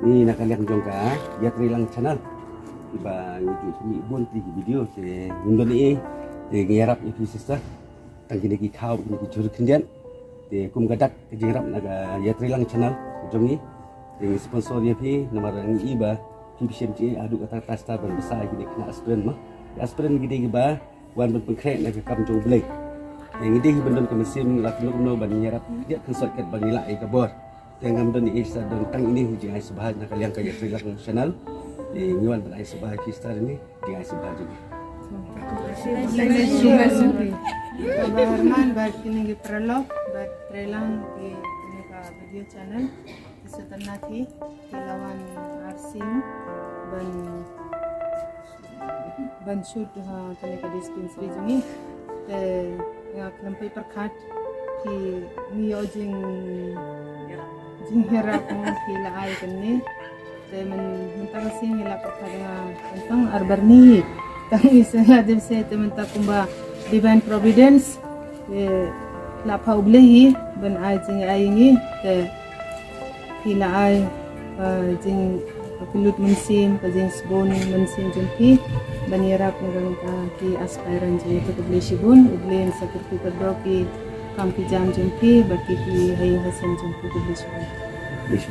Ni nakaliang jong ka Yatri Lang channel. Iba ngi mi bon ti video te undon ni te ngarap ni sister. Tang kini ki khaw ni ki jur khinjan. Te kum gadak ke jingrap naga Yatri Lang channel jong ni. Te sponsor ye phi nomor ngi iba PPCMC adu kata tasta ban besar gini kena aspirin mah. Aspirin gini ba wan ban pengkrek naga kam jong belai. Yang ini bendon kemesim lakukan no ban nyarap dia konsert kat ban nila ai kabor. Yang bendon ni isa don tang ini hujung ai subah nak kalian kaya Yatri Lang channel. Di ngiwan ban ai subah kistar ini di ai subah juga. Herman buat kini prolog buat trailer di ini ka video channel setelah nanti lawan Arsim ban shoot kini ka dispensary jungi te ya klampai perkat ki niojing harap mo kila ay kani te mentang sing hila perkat tentang arbarni tang isa adem se te mentang kumba divine providence la paublehi ban ay jing ayingi te hila ay jing pilut mensim kajing sbon mensim jumpi banira kung ki aspiran jing to kubli shibun ublen sakit ki kadroki kam ki jam jumpi baki ki hay hasan jumpi kubli shibun Wish